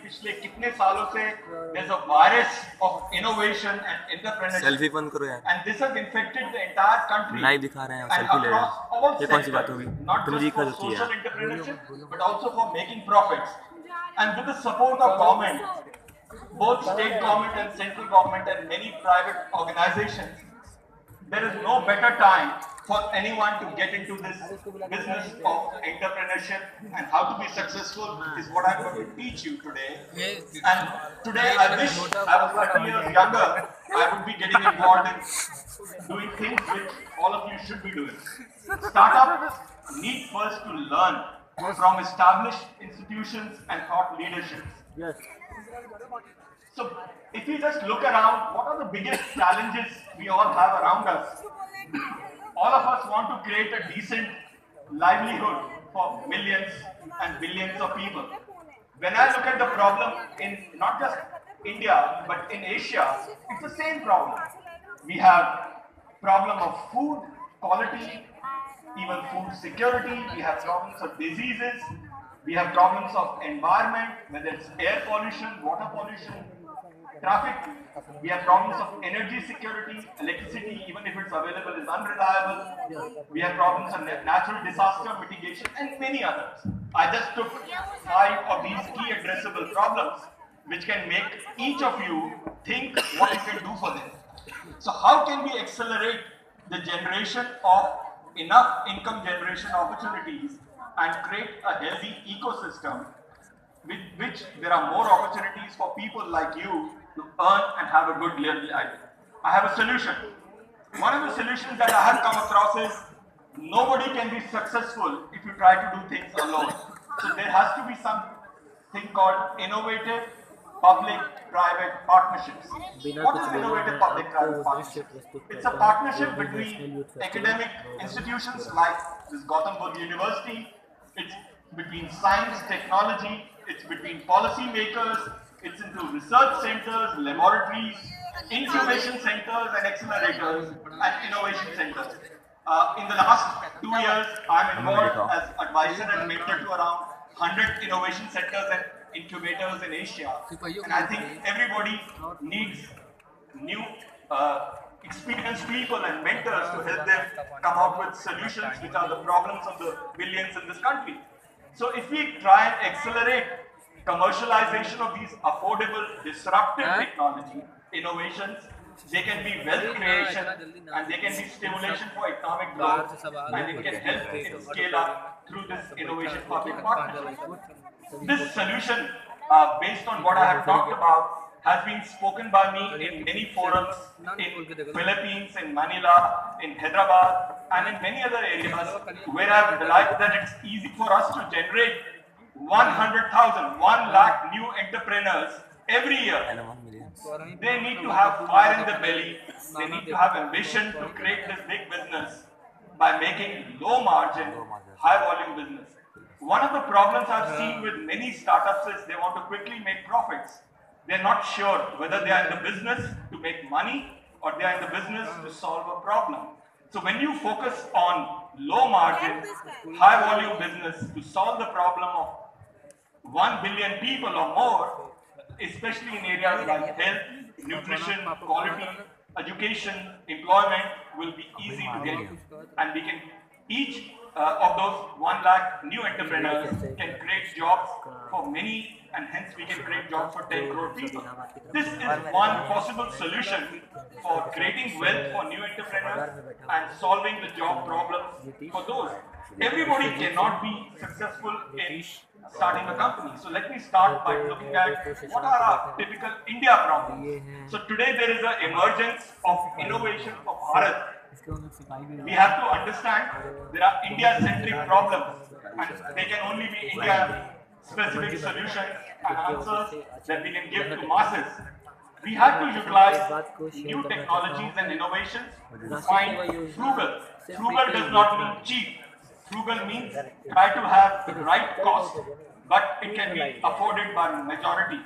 पिछले कितने सालों से there's a virus of innovation and entrepreneurship. Selfie बंद करो यार, And this has infected the entire country. Live दिखा रहे हैं, And सेल्फी ले रहे across हैं, all ये कौन सी बात sectors, होगी? not तुम just जी for कर होती social है entrepreneurship, but also for making profits. And with the support of government, both state government and central government and many private organizations, there is no better time for anyone to get into this business of entrepreneurship, and how to be successful is what I'm going to teach you today. And today I wish I was 30 years younger, I would be getting involved in doing things which all of you should be doing. Startups need first to learn from established institutions and thought leaderships. Yes. So if you just look around, what are the biggest challenges we all have around us? All of us want to create a decent livelihood for millions and billions of people. When I look at the problem in not just India, but in Asia, it's the same problem. We have problem of food quality, even food security. We have problems of diseases. We have problems of environment, whether it's air pollution, water pollution, traffic. We have problems of energy security, electricity, even if it's available, is unreliable. We have problems of natural disaster mitigation and many others. I just took 5 of these key addressable problems which can make each of you think what you can do for them. So how can we accelerate the generation of enough income generation opportunities and create a healthy ecosystem with which there are more opportunities for people like you to earn and have a good life? I have a solution. One of the solutions that I have come across is nobody can be successful if you try to do things alone. So there has to be something called innovative public-private partnerships. What is innovative public-private partnership? It's a partnership between academic institutions like this Gautam Buddha University. It's between science, technology. It's between policy makers. It's into research centers, laboratories, incubation centers and accelerators, and innovation centers. In the last 2 years, I'm involved as advisor and mentor to around 100 innovation centers and incubators in Asia. And I think everybody needs new experienced people and mentors to help them come out with solutions which are the problems of the billions in this country. So if we try and accelerate commercialization of these affordable, disruptive technology innovations, they can be wealth creation and they can be stimulation for economic growth, and it can help it scale up through this innovation public partnership. This solution, based on what I have talked about, has been spoken by me in many forums in Philippines, in Manila, in Hyderabad, and in many other areas where I have realized that it's easy for us to generate 100,000, 1 lakh new entrepreneurs every year. They need to have fire in the belly. They need to have ambition to create this big business by making low margin, high volume business. One of the problems I've seen with many startups is they want to quickly make profits. They're not sure whether they are in the business to make money or they are in the business to solve a problem. So when you focus on low margin, high volume business to solve the problem of 1 billion people or more, especially in areas like health, nutrition, quality, education, employment, will be easy to get. And we can, each of those 1 lakh new entrepreneurs can create jobs for many, and hence we can create jobs for 10 crore people. This is one possible solution for creating wealth for new entrepreneurs and solving the job problems for those. Everybody cannot be successful in starting a company. So let me start by looking at what are our typical India problems. So today there is an emergence of innovation for Bharat. We have to understand there are India-centric problems and they can only be India-specific solutions and answers that we can give to masses. We have to utilize new technologies and innovations to find frugal. Frugal does not mean cheap. Frugal means try to have the right cost, but it can be afforded by majority.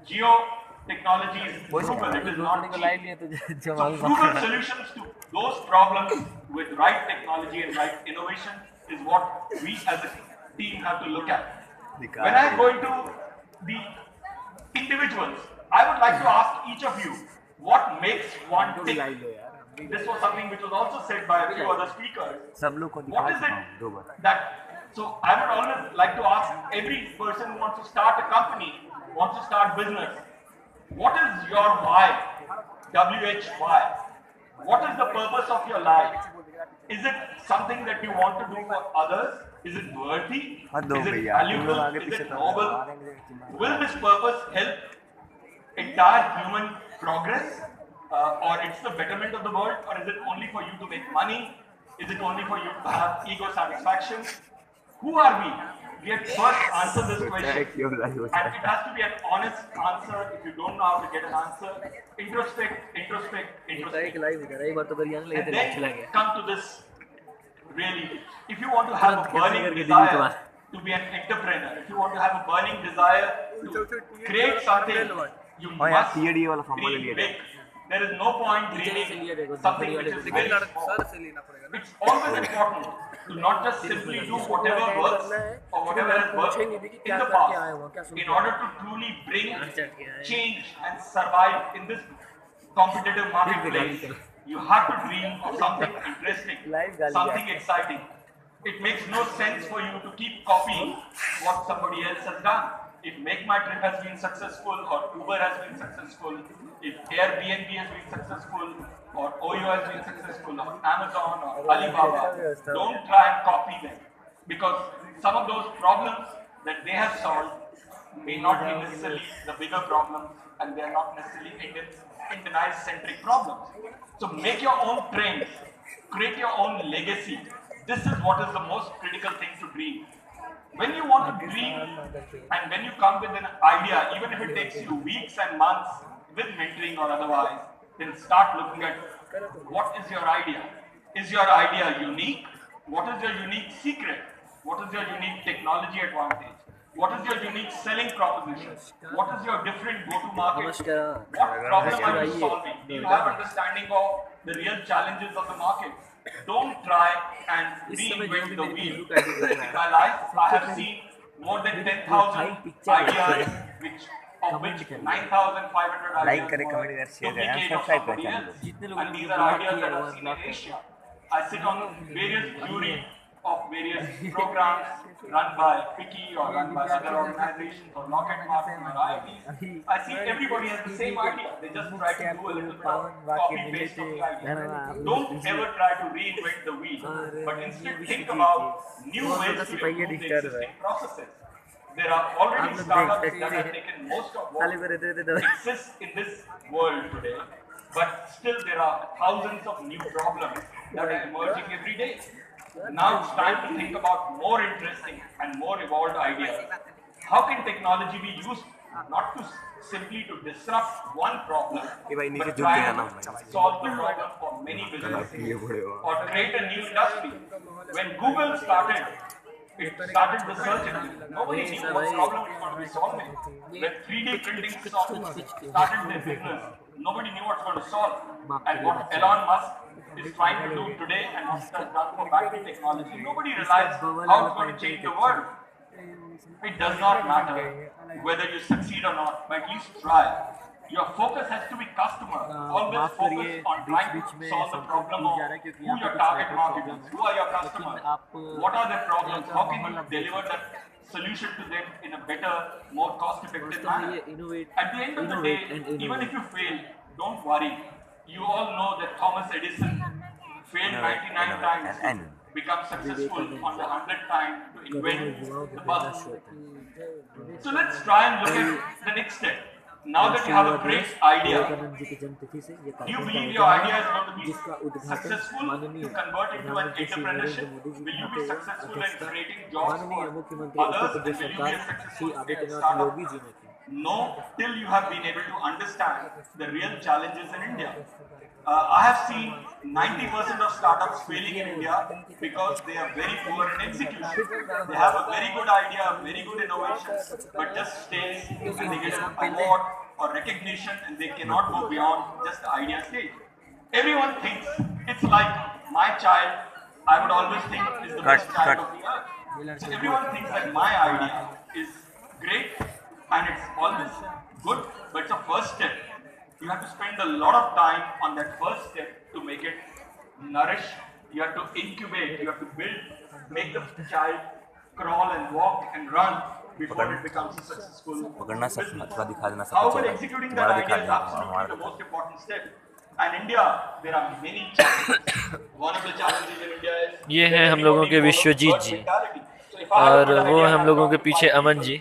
Geo technology is frugal, it is not cheap. So frugal solutions to those problems with right technology and right innovation is what we as a team have to look at. When I go into the individuals, I would like to ask each of you, what makes one tick? This was something which was also said by a few other speakers. What is it that, so I would always like to ask every person who wants to start a company, wants to start business, what is your why? WHY. What is the purpose of your life? Is it something that you want to do for others? Is it worthy? Is it valuable? Is it noble? Will this purpose help entire human progress? Or it's the betterment of the world? Or is it only for you to make money? Is it only for you to have ego satisfaction? Who are we? We have first answer this question. And it has to be an honest answer. If you don't know how to get an answer, introspect. And then come to this really. If you want to have a burning desire to be an entrepreneur, if you want to have a burning desire to create something, you must dream big. There is no point dreaming something which is very small. It's always important to not just simply do whatever works or whatever has worked in the past in order to truly bring change and survive in this competitive marketplace. You have to dream of something interesting, something exciting. It makes no sense for you to keep copying what somebody else has done. If Make My Trip has been successful, or Uber has been successful, if Airbnb has been successful, or OYO has been successful, or Amazon, or Alibaba, don't try and copy them. Because some of those problems that they have solved may not be necessarily the bigger problems, and they are not necessarily Indianized-centric problems. So make your own trends, create your own legacy. This is what is the most critical thing to dream. When you want to dream and when you come with an idea, even if it takes you weeks and months with mentoring or otherwise, then start looking at what is your idea. Is your idea unique? What is your unique secret? What is your unique technology advantage? What is your unique selling proposition? What is your different go-to-market? What problem are you solving? Do you have understanding of the real challenges of the market? Don't try and reinvent the wheel. In my life, I have seen more than 10,000 ideas, of which 9,500 ideas were duplicate of somebody else. And these are ideas that I've seen in Asia. I sit on various jury of various programs run by Wiki or run by other organizations or Rocket Martin or IITs. I see everybody has the same idea. They just try to do a little bit of copy paste of the idea. Don't ever try to reinvent the wheel, but instead think about new ways to improve the existing processes. There are already startups that have taken most of what exists in this world today, but still there are thousands of new problems that are emerging every day. Now it's time to think about more interesting and more evolved ideas. How can technology be used not to simply to disrupt one problem, but try and solve the problem for many businesses or create a new industry? When Google started, it started the search engine. Nobody knew what problem it was going to be solving. When 3D printing started their business, nobody knew what it's going to solve. And what Elon Musk is trying to do today and what it has done for battery technology, nobody realized how it's going to change the world. It does not matter whether you succeed or not, but at least try. Your focus has to be customer. Always focus on trying to solve the problem of who your target market is, who are your customers, what are their problems, how can you deliver that solution to them in a better, more cost-effective manner. At the end of the day, even if you fail, don't worry. You all know that Thomas Edison failed 99 times to become successful on the 100th time to invent the bulb. So let's try and look at the next step. Now that you have a great idea, do you believe your idea is going to be successful to convert into an entrepreneurship? Will you be successful in creating jobs for others? And will you be a successful startup? No, till you have been able to understand the real challenges in India. I have seen 90% of startups failing in India because they are very poor in execution. They have a very good idea, very good innovations, but just stays and they get an award or recognition and they cannot go beyond just the idea stage. Everyone thinks it's like my child, I would always think is the best child of the earth. So everyone thinks that my idea is great and it's always good, but it's a first step. You have to spend a lot of time on that first step to make it nourish. You have to incubate. You have to build, make the child crawl and walk and run before it becomes a successful पकड़ना सब business. थोड़ा दिखा देना सब However, चेहरा executing that तुम्हारा दिखा idea is देना absolutely हमारा the दिखा most important step. And India, there are many challenges. One of the challenges in India is ये that हैं हम लोगों के everybody follows Vishwajeet herd ji, mentality. So if I have a और good वो idea हम and I लोगों talk के to पीछे 5 अमन people, ji.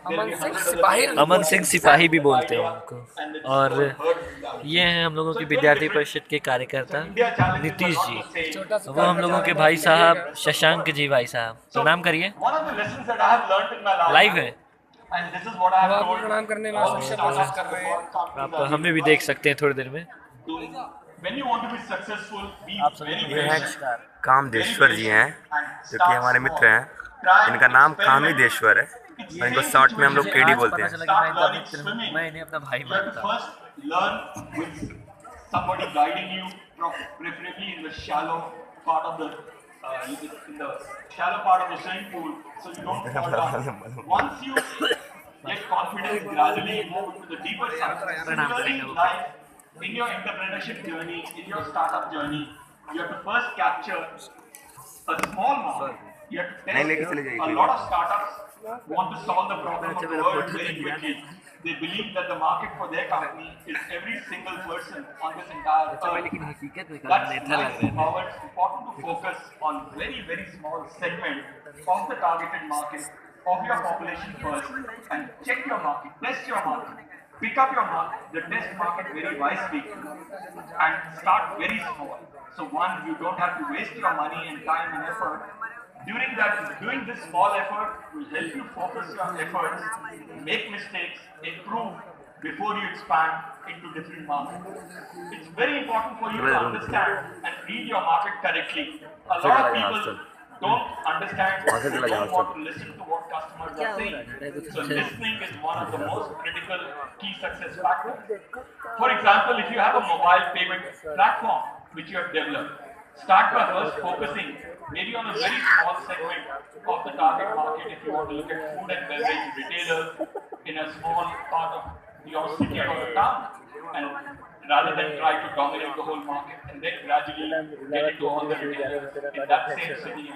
there'll be 100 other सिपाही people Aman who Singh have सिपाही भी that बोलते हैं idea, उनको। and it's और called herd mentality. ये हैं हम लोगों So के it's very विद्यार्थी different. परिषद के कार्यकर्ता So India challenges are Nitish not ji, the same. छोटा सा वो हम लोगों के भाई साहब शशांक जी भाई साहब। So प्रणाम करिए, one of the lessons that I have learned in my life, live है, and this is what I have आपको told प्रणाम करने में all the सबसे startups कोशिश कर and the रहे हैं। foreign companies आप are हमें भी देख सकते हैं थोड़ी देर में। when you want to be successful, be very ये हैं patient. कामदेश्वर जी हैं जो कि हमारे मित्र हैं, इनका नाम कामदेश्वर है और इनको शॉर्ट में हम लोग केडी बोलते हैं। Start learning swimming. मैं इन्हें अपना भाई You have to मानता हूँ। first learn with somebody guiding you, preferably in the shallow part of the in the shallow part of the swimming pool, so you don't fall down. Once you get confidence, gradually you move into the deeper side. Similarly, in life, in your entrepreneurship journey, in your startup journey, you have to first capture a small market. You have to नहीं लेके चले test जाइए a lot of startups want to solve the problem of the world very quickly. They believe that the market for their company is every single person on this entire earth. लेकिन हकीकत में That's नेता why लग it's रहे हैं। important to focus on very small segment of the targeted market of your population first and check your market, test your market, pick up your market, the test market very wisely and start very small. So one, you don't have to waste your money and time and effort. During that, doing this small effort will help you focus your efforts, make mistakes, improve before you expand into different markets. It's very important for you to understand and read your market correctly. A lot of people don't understand, they don't want to listen to what customers are saying. So listening is one of the most critical key success factors. For example, if you have a mobile payment platform which you have developed, start by first focusing maybe on a very small segment of the target market if you want to look at food and beverage retailers in a small part of your city or the town, and rather than try to dominate the whole market and then gradually get into all the retailers in that same city.